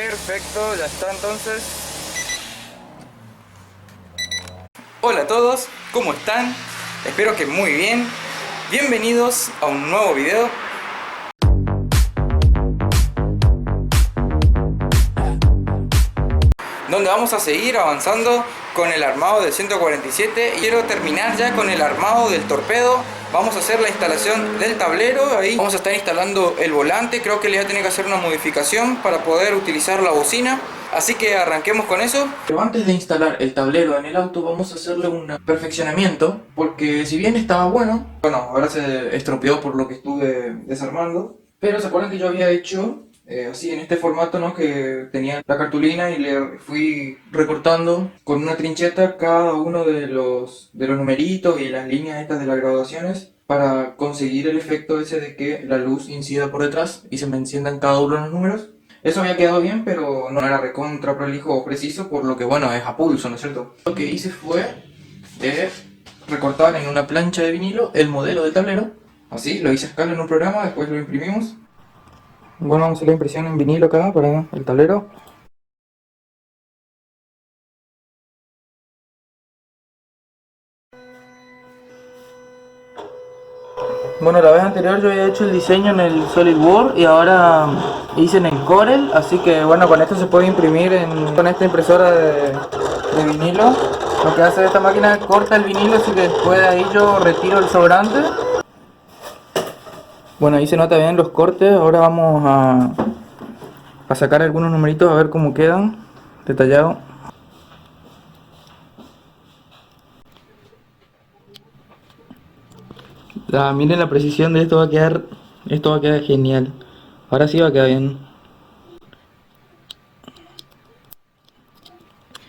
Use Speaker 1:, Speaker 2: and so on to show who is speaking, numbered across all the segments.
Speaker 1: Perfecto, ya está entonces. Hola a todos, ¿cómo están? Espero que muy bien. Bienvenidos a un nuevo video. Donde vamos a seguir avanzando con el armado del 147. Quiero terminar ya con el armado del torpedo. Vamos a hacer la instalación del tablero. Ahí vamos a estar instalando el volante. Creo que le voy a tener que hacer una modificación para poder utilizar la bocina. Así que arranquemos con eso. Pero antes de instalar el tablero en el auto vamos a hacerle un perfeccionamiento. Porque si bien estaba bueno, ahora se estropeó por lo que estuve desarmando. Pero se acuerdan que yo había hecho así en este formato, ¿no? Que tenía la cartulina y le fui recortando con una trincheta cada uno de los numeritos y las líneas estas de las graduaciones para conseguir el efecto ese de que la luz incida por detrás y se me enciendan cada uno de los números. Eso había quedado bien, pero no era recontra prolijo o preciso, por lo que bueno, es a pulso, ¿no es cierto? Lo que hice fue recortar en una plancha de vinilo el modelo del tablero. Así, lo hice a escala en un programa, después lo imprimimos. Bueno, vamos a hacer la impresión en vinilo acá para el tablero. Bueno, la vez anterior yo había hecho el diseño en el SolidWorks y ahora hice en el Corel, así que bueno, con esto se puede imprimir con esta impresora de vinilo. Lo que hace esta máquina es corta el vinilo, así que después de ahí yo retiro el sobrante. Bueno, ahí se nota bien los cortes. Ahora vamos a sacar algunos numeritos a ver cómo quedan detallados. Miren la precisión de esto, esto va a quedar genial. Ahora sí va a quedar bien.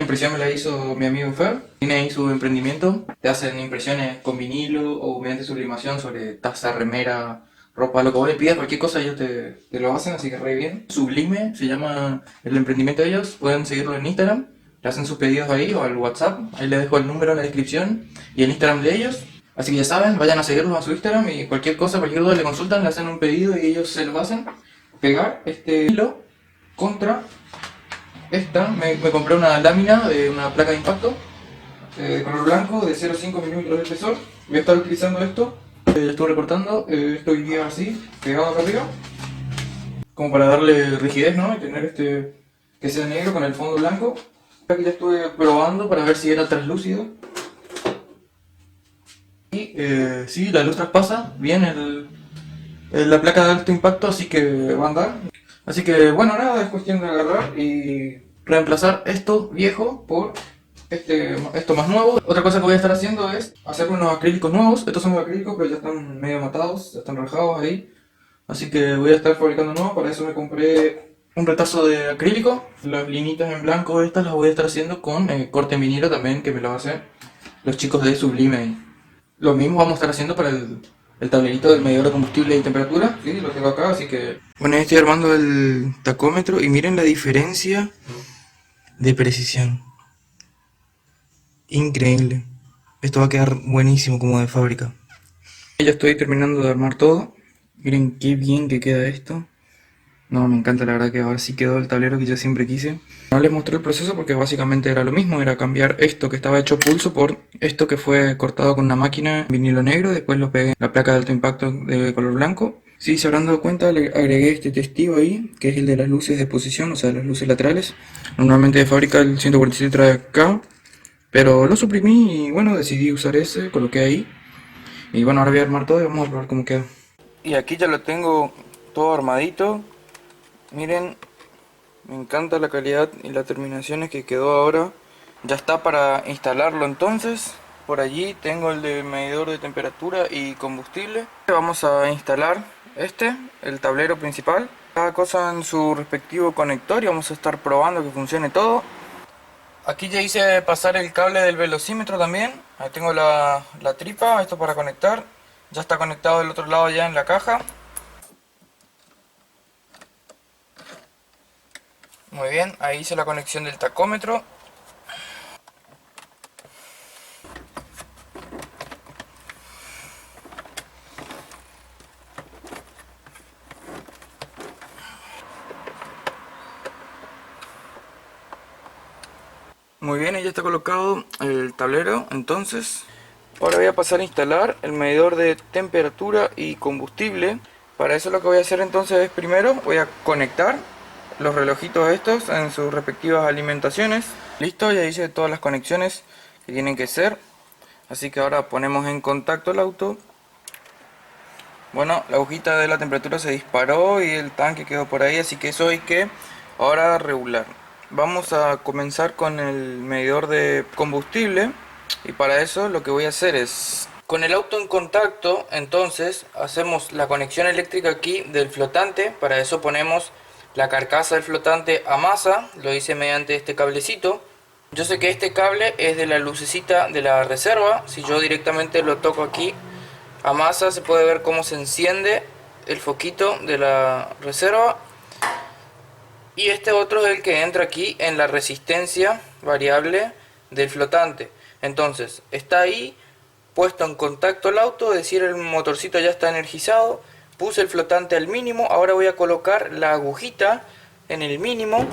Speaker 1: La impresión me la hizo mi amigo Fer. Tiene ahí su emprendimiento. Te hacen impresiones con vinilo o mediante sublimación sobre taza, remera, ropa, lo que vos le pidas, cualquier cosa ellos te lo hacen, así que re bien. Sublime se llama el emprendimiento de ellos. Pueden seguirlo en Instagram. Le hacen sus pedidos ahí o al WhatsApp. Ahí les dejo el número en la descripción y el Instagram de ellos. Así que ya saben, vayan a seguirlos a su Instagram y cualquier cosa, cualquier duda le consultan, le hacen un pedido y ellos se lo hacen. Pegar este hilo contra me compré una lámina de una placa de impacto de color blanco de 0,5 milímetros de espesor. Voy a estar utilizando esto. Lo estoy recortando, esto iría así, pegado acá arriba, como para darle rigidez, ¿no? Y tener que sea negro con el fondo blanco. Aquí ya estuve probando para ver si era translúcido. Y sí, la luz traspasa bien la placa de alto impacto, así que va a andar. Así que bueno, nada, es cuestión de agarrar y reemplazar esto viejo por esto más nuevo. Otra cosa que voy a estar haciendo es hacer unos acrílicos nuevos. Estos son los acrílicos, pero ya están medio matados, ya están rajados ahí. Así que voy a estar fabricando nuevos. Para eso me compré un retazo de acrílico. Las linitas en blanco estas las voy a estar haciendo con corte en vinilo también, que me lo van a hacer los chicos de Sublime. Lo mismo vamos a estar haciendo para el tablerito del medidor de combustible y temperatura. Sí, lo tengo acá, así que... Bueno, estoy armando el tacómetro y miren la diferencia de precisión. Increíble. Esto va a quedar buenísimo como de fábrica. Ya estoy terminando de armar todo. Miren qué bien que queda esto. No, me encanta, la verdad que ahora sí quedó el tablero que yo siempre quise. No les mostré el proceso porque básicamente era lo mismo, era cambiar esto que estaba hecho pulso por esto que fue cortado con una máquina en vinilo negro, después lo pegué en la placa de alto impacto de color blanco. Sí, se habrán dado cuenta, le agregué este testigo ahí, que es el de las luces de posición, o sea, las luces laterales. Normalmente de fábrica el 147 trae acá, pero lo suprimí y bueno, decidí usar ese, coloqué ahí. Y bueno, ahora voy a armar todo y vamos a probar cómo queda. Y aquí ya lo tengo todo armadito. Miren, me encanta la calidad y las terminaciones que quedó ahora. Ya está para instalarlo entonces. Por allí tengo el de medidor de temperatura y combustible. Vamos a instalar el tablero principal. Cada cosa en su respectivo conector y vamos a estar probando que funcione todo. Aquí ya hice pasar el cable del velocímetro también. Ahí tengo la tripa, esto para conectar. Ya está conectado del otro lado ya en la caja. Muy bien, ahí hice la conexión del tacómetro. Muy bien, ahí ya está colocado el tablero. Entonces, ahora voy a pasar a instalar el medidor de temperatura y combustible. Para eso lo que voy a hacer entonces es primero voy a conectar los relojitos estos en sus respectivas alimentaciones. Listo, ya hice todas las conexiones que tienen que ser. Así que ahora ponemos en contacto el auto. Bueno, la agujita de la temperatura se disparó y el tanque quedó por ahí, así que eso hay que ahora regular. Vamos a comenzar con el medidor de combustible y para eso lo que voy a hacer es, con el auto en contacto, entonces hacemos la conexión eléctrica aquí del flotante. Para eso ponemos la carcasa del flotante a masa, lo hice mediante este cablecito. Yo sé que este cable es de la lucecita de la reserva. Si yo directamente lo toco aquí a masa, se puede ver cómo se enciende el foquito de la reserva. Y este otro es el que entra aquí en la resistencia variable del flotante. Entonces está ahí puesto en contacto el auto, es decir, el motorcito ya está energizado. Puse el flotante al mínimo. Ahora voy a colocar la agujita en el mínimo.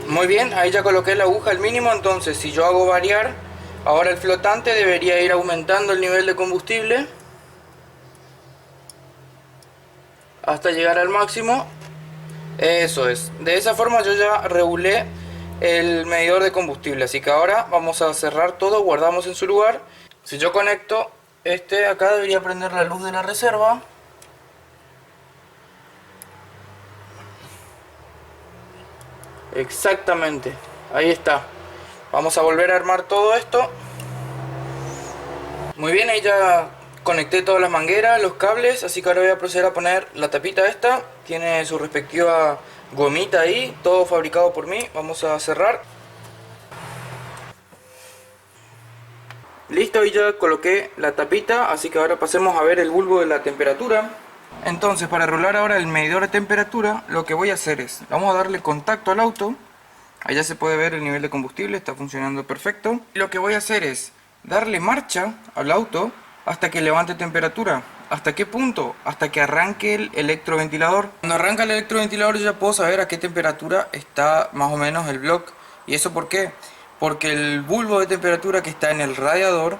Speaker 1: Muy bien, ahí ya coloqué la aguja al mínimo. Entonces si yo hago variar, ahora el flotante debería ir aumentando el nivel de combustible hasta llegar al máximo. Eso es, de esa forma yo ya regulé el medidor de combustible. Así que ahora vamos a cerrar todo, guardamos en su lugar. Si yo conecto este, acá debería prender la luz de la reserva. Exactamente, ahí está. Vamos a volver a armar todo esto. Muy bien, ahí ya conecté todas las mangueras, los cables, así que ahora voy a proceder a poner la tapita esta. Tiene su respectiva gomita ahí, todo fabricado por mí. Vamos a cerrar. Listo, y ya coloqué la tapita, así que ahora pasemos a ver el bulbo de la temperatura. Entonces, para regular ahora el medidor de temperatura, lo que voy a hacer es, vamos a darle contacto al auto. Allá se puede ver el nivel de combustible, está funcionando perfecto. Y lo que voy a hacer es darle marcha al auto hasta que levante temperatura. ¿Hasta qué punto? Hasta que arranque el electroventilador. Cuando arranca el electroventilador yo ya puedo saber a qué temperatura está más o menos el bloque. ¿Y eso por qué? Porque el bulbo de temperatura que está en el radiador,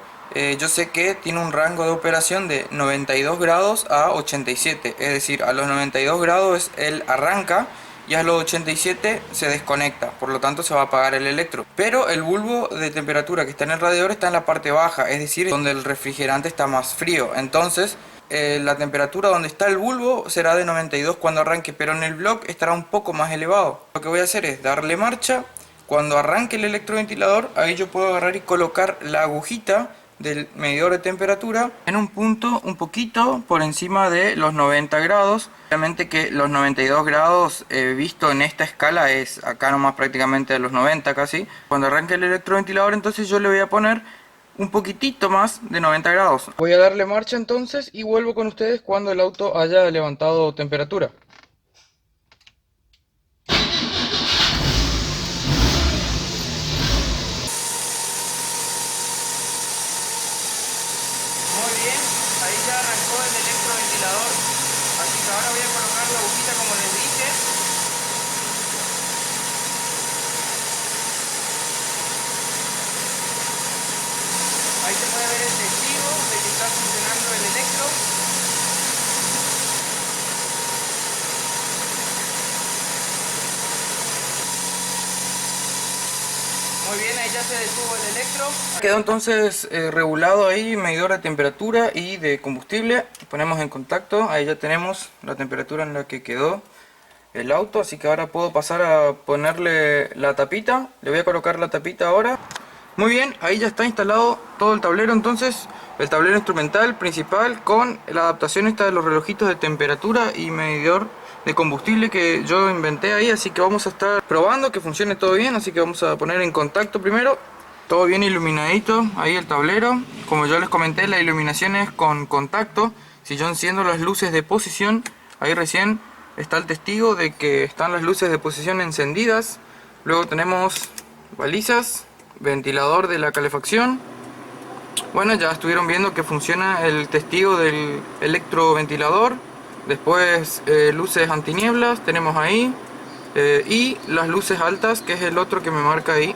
Speaker 1: yo sé que tiene un rango de operación de 92 grados a 87. Es decir, a los 92 grados él arranca y a los 87 se desconecta, por lo tanto se va a apagar el electro. Pero el bulbo de temperatura que está en el radiador está en la parte baja, es decir, donde el refrigerante está más frío. Entonces la temperatura donde está el bulbo será de 92 cuando arranque, pero en el bloque estará un poco más elevado. Lo que voy a hacer es darle marcha. Cuando arranque el electroventilador, ahí yo puedo agarrar y colocar la agujita del medidor de temperatura en un punto un poquito por encima de los 90 grados. Obviamente que los 92 grados visto en esta escala es acá nomás prácticamente de los 90 casi. Cuando arranque el electroventilador, entonces yo le voy a poner un poquitito más de 90 grados. Voy a darle marcha entonces y vuelvo con ustedes cuando el auto haya levantado temperatura. Muy bien, ahí ya arrancó el electroventilador, así que ahora voy a colocar la agujita como les dije. Ahí se puede ver el testigo de que está funcionando el electro. Muy bien, ahí ya se detuvo el electro. Quedó entonces regulado ahí, medidor de temperatura y de combustible. Ponemos en contacto, ahí ya tenemos la temperatura en la que quedó el auto. Así que ahora puedo pasar a ponerle la tapita. Le voy a colocar la tapita ahora. Muy bien, ahí ya está instalado todo el tablero entonces. El tablero instrumental principal con la adaptación esta de los relojitos de temperatura y medidor de combustible que yo inventé ahí. Así que vamos a estar probando que funcione todo bien. Así que vamos a poner en contacto primero. Todo bien iluminadito ahí el tablero. Como yo les comenté, la iluminación es con contacto. Si yo enciendo las luces de posición, ahí recién está el testigo de que están las luces de posición encendidas. Luego tenemos balizas, ventilador de la calefacción. Bueno, ya estuvieron viendo que funciona el testigo del electroventilador. Después luces antinieblas tenemos ahí. Y las luces altas, que es el otro que me marca ahí.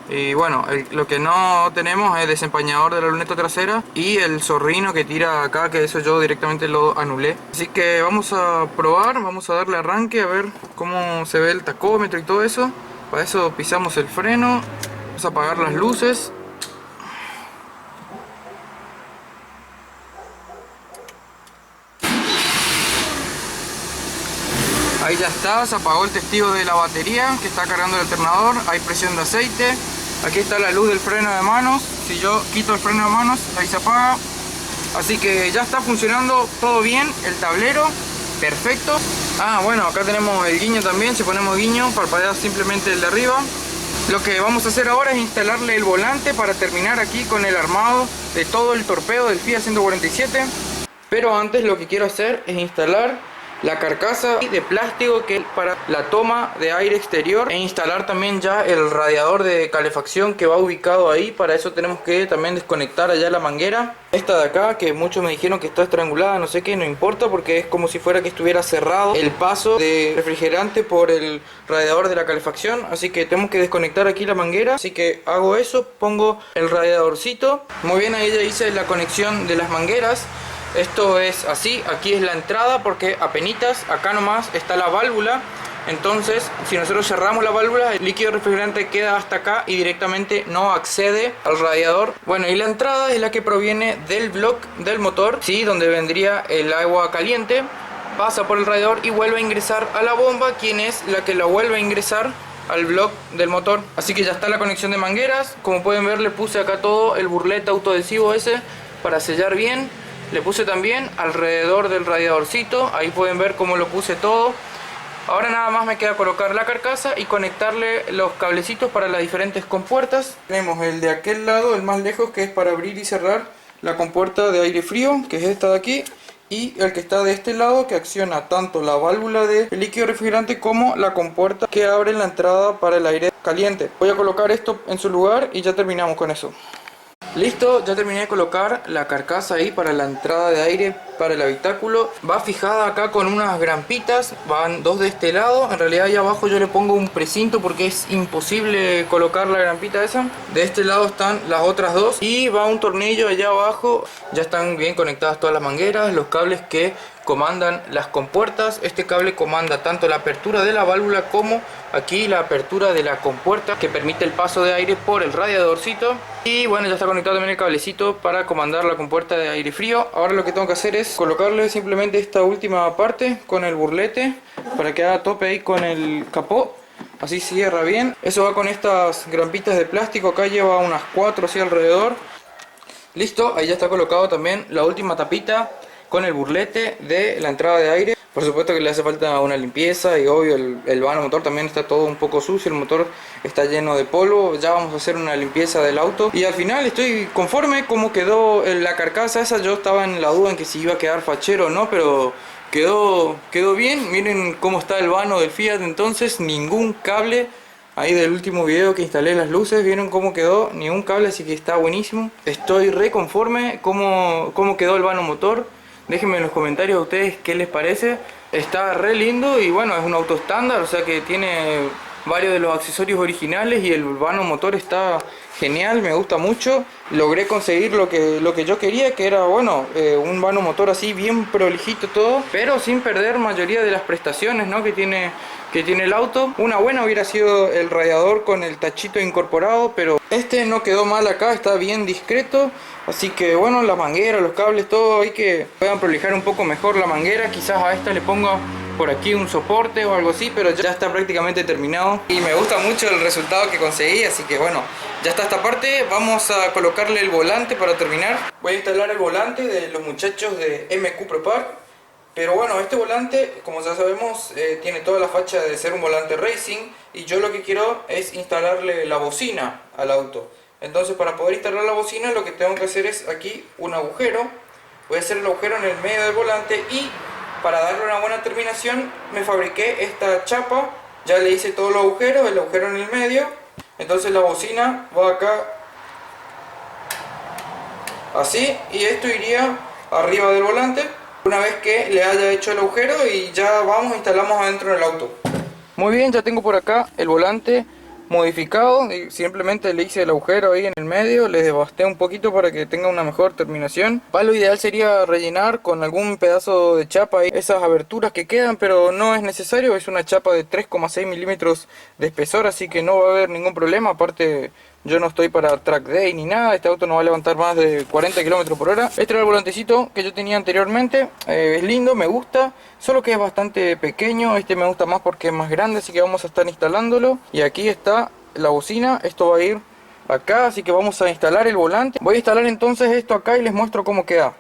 Speaker 1: Y bueno, lo que no tenemos es el desempañador de la luneta trasera y el zorrino que tira acá, que eso yo directamente lo anulé. Así que vamos a probar, vamos a darle arranque a ver cómo se ve el tacómetro y todo eso. Para eso pisamos el freno, vamos a apagar las luces. Ahí ya está, se apagó el testigo de la batería que está cargando el alternador, hay presión de aceite. Aquí está la luz del freno de manos, si yo quito el freno de manos, ahí se apaga. Así que ya está funcionando todo bien, el tablero, perfecto. Ah, bueno, acá tenemos el guiño también, si ponemos guiño, parpadea simplemente el de arriba. Lo que vamos a hacer ahora es instalarle el volante para terminar aquí con el armado de todo el torpedo del Fiat 147. Pero antes lo que quiero hacer es instalar la carcasa de plástico que es para la toma de aire exterior, e instalar también ya el radiador de calefacción que va ubicado ahí. Para eso tenemos que también desconectar allá la manguera esta de acá, que muchos me dijeron que está estrangulada, no sé qué, no importa, porque es como si fuera que estuviera cerrado el paso de refrigerante por el radiador de la calefacción. Así que tenemos que desconectar aquí la manguera, así que hago eso, pongo el radiadorcito. Muy bien, ahí ya hice la conexión de las mangueras. Esto es así, aquí es la entrada porque apenitas, acá nomás está la válvula. Entonces, si nosotros cerramos la válvula, el líquido refrigerante queda hasta acá y directamente no accede al radiador. Bueno, y la entrada es la que proviene del bloque del motor, ¿sí? Donde vendría el agua caliente, pasa por el radiador y vuelve a ingresar a la bomba, quien es la que la vuelve a ingresar al bloque del motor. Así que ya está la conexión de mangueras. Como pueden ver, le puse acá todo el burlete autoadhesivo ese para sellar bien. Le puse también alrededor del radiadorcito, ahí pueden ver cómo lo puse todo. Ahora nada más me queda colocar la carcasa y conectarle los cablecitos para las diferentes compuertas. Tenemos el de aquel lado, el más lejos, que es para abrir y cerrar la compuerta de aire frío, que es esta de aquí. Y el que está de este lado, que acciona tanto la válvula de líquido refrigerante como la compuerta que abre la entrada para el aire caliente. Voy a colocar esto en su lugar y ya terminamos con eso. Listo, ya terminé de colocar la carcasa ahí para la entrada de aire para el habitáculo. Va fijada acá con unas grampitas, van dos de este lado. En realidad ahí abajo yo le pongo un precinto porque es imposible colocar la grampita esa. De este lado están las otras dos y va un tornillo allá abajo. Ya están bien conectadas todas las mangueras, los cables que comandan las compuertas. Este cable comanda tanto la apertura de la válvula como aquí la apertura de la compuerta que permite el paso de aire por el radiadorcito. Y bueno, ya está conectado también el cablecito para comandar la compuerta de aire frío. Ahora lo que tengo que hacer es colocarle simplemente esta última parte con el burlete para que haga tope ahí con el capó. Así cierra bien. Eso va con estas grampitas de plástico. Acá lleva unas 4 así alrededor. Listo, ahí ya está colocado también la última tapita con el burlete de la entrada de aire. Por supuesto que le hace falta una limpieza y obvio el vano motor también está todo un poco sucio, el motor está lleno de polvo. Ya vamos a hacer una limpieza del auto y al final estoy conforme como quedó la carcasa esa. Yo estaba en la duda en que si iba a quedar fachero o no, pero quedó bien. Miren cómo está el vano del Fiat, entonces ningún cable. Ahí del último video que instalé las luces, vieron cómo quedó, ni un cable, así que está buenísimo. Estoy re conforme cómo quedó el vano motor. Déjenme en los comentarios a ustedes qué les parece. Está re lindo y bueno, es un auto estándar, o sea que tiene varios de los accesorios originales y el vano motor está genial, me gusta mucho. Logré conseguir lo que yo quería, que era bueno, un vano motor así bien prolijito todo, pero sin perder mayoría de las prestaciones, ¿no?, que tiene el auto. Una buena hubiera sido el radiador con el tachito incorporado, pero este no quedó mal acá, está bien discreto. Así que bueno, la manguera, los cables, todo, hay que puedan prolijar un poco mejor la manguera. Quizás a esta le ponga por aquí un soporte o algo así, pero ya está prácticamente terminado y me gusta mucho el resultado que conseguí. Así que bueno, ya está esta parte. Vamos a colocarle el volante para terminar. Voy a instalar el volante de los muchachos de MQ Propar. Pero bueno, este volante, como ya sabemos, tiene toda la facha de ser un volante racing, y yo lo que quiero es instalarle la bocina al auto. Entonces, para poder instalar la bocina, lo que tengo que hacer es aquí un agujero. Voy a hacer el agujero en el medio del volante y para darle una buena terminación me fabriqué esta chapa. Ya le hice todos los agujeros, el agujero en el medio. Entonces la bocina va acá así, y esto iría arriba del volante. Una vez que le haya hecho el agujero y ya vamos, instalamos adentro del auto. Muy bien, ya tengo por acá el volante modificado y simplemente le hice el agujero ahí en el medio, le devasté un poquito para que tenga una mejor terminación. Lo ideal sería rellenar con algún pedazo de chapa ahí esas aberturas que quedan, pero no es necesario, es una chapa de 3,6 milímetros de espesor, así que no va a haber ningún problema. Aparte, yo no estoy para track day ni nada, este auto no va a levantar más de 40 kilómetros por hora. Este era el volantecito que yo tenía anteriormente, es lindo, me gusta, solo que es bastante pequeño. Este me gusta más porque es más grande, así que vamos a estar instalándolo. Y aquí está la bocina, esto va a ir acá, así que vamos a instalar el volante. Voy a instalar entonces esto acá y les muestro cómo queda.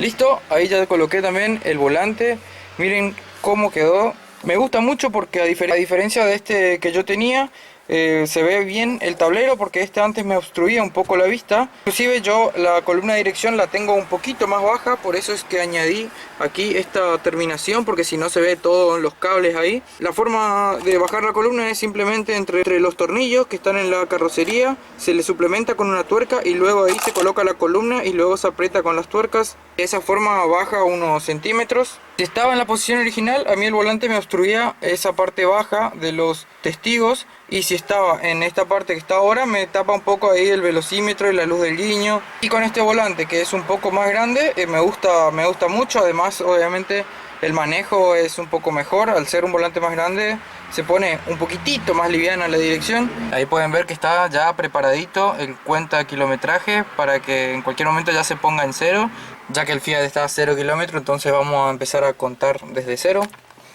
Speaker 1: Listo, ahí ya coloqué también el volante, miren cómo quedó. Me gusta mucho porque a diferencia de este que yo tenía, se ve bien el tablero, porque este antes me obstruía un poco la vista. Inclusive yo la columna de dirección la tengo un poquito más baja, por eso es que añadí aquí esta terminación, porque si no se ve todos los cables ahí. La forma de bajar la columna es simplemente entre los tornillos que están en la carrocería, se le suplementa con una tuerca y luego ahí se coloca la columna y luego se aprieta con las tuercas. De esa forma baja unos centímetros. Si estaba en la posición original, a mí el volante me obstruía esa parte baja de los testigos, y si estaba en esta parte que está ahora, me tapa un poco ahí el velocímetro y la luz del guiño. Y con este volante, que es un poco más grande, me gusta mucho. Además, obviamente, el manejo es un poco mejor. Al ser un volante más grande, se pone un poquitito más liviana la dirección. Ahí pueden ver que está ya preparadito el cuenta kilometraje para que en cualquier momento ya se ponga en cero, ya que el Fiat está a 0 kilómetros, entonces vamos a empezar a contar desde cero.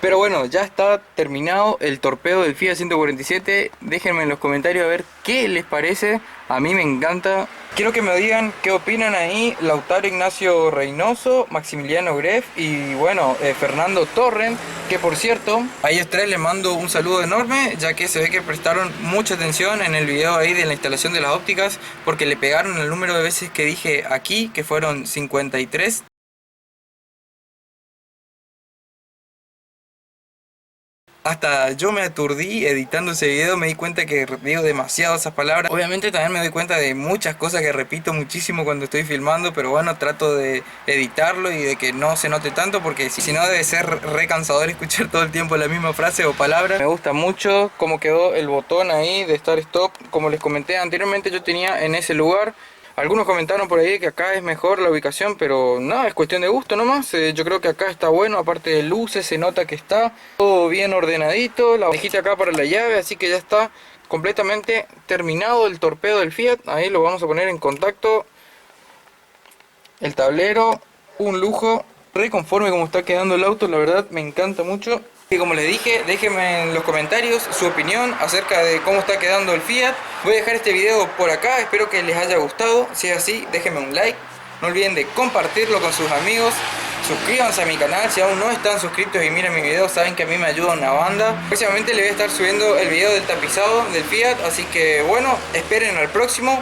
Speaker 1: Pero bueno, ya está terminado el torpedo del Fiat 147. Déjenme en los comentarios a ver qué les parece. A mí me encanta. Quiero que me digan qué opinan ahí Lautaro Ignacio Reynoso, Maximiliano Greff y bueno, Fernando Torrent. Que por cierto, a ellos tres les mando un saludo enorme, ya que se ve que prestaron mucha atención en el video ahí de la instalación de las ópticas, porque le pegaron el número de veces que dije aquí, que fueron 53. Hasta yo me aturdí editando ese video, me di cuenta que digo demasiado esas palabras. Obviamente también me doy cuenta de muchas cosas que repito muchísimo cuando estoy filmando, pero bueno, trato de editarlo y de que no se note tanto, porque si no debe ser re cansador escuchar todo el tiempo la misma frase o palabra. Me gusta mucho cómo quedó el botón ahí de Start Stop. Como les comenté anteriormente, yo tenía en ese lugar. Algunos comentaron por ahí que acá es mejor la ubicación, pero no, es cuestión de gusto nomás. Yo creo que acá está bueno, aparte de luces, se nota que está todo bien ordenadito. La bandejita acá para la llave, así que ya está completamente terminado el torpedo del Fiat. Ahí lo vamos a poner en contacto. El tablero, un lujo, re conforme como está quedando el auto, la verdad me encanta mucho. Y como les dije, déjenme en los comentarios su opinión acerca de cómo está quedando el Fiat. Voy a dejar este video por acá, espero que les haya gustado. Si es así, déjenme un like. No olviden de compartirlo con sus amigos. Suscríbanse a mi canal si aún no están suscritos y miren mi video, saben que a mí me ayuda una banda. Próximamente les voy a estar subiendo el video del tapizado del Fiat, así que bueno, esperen al próximo.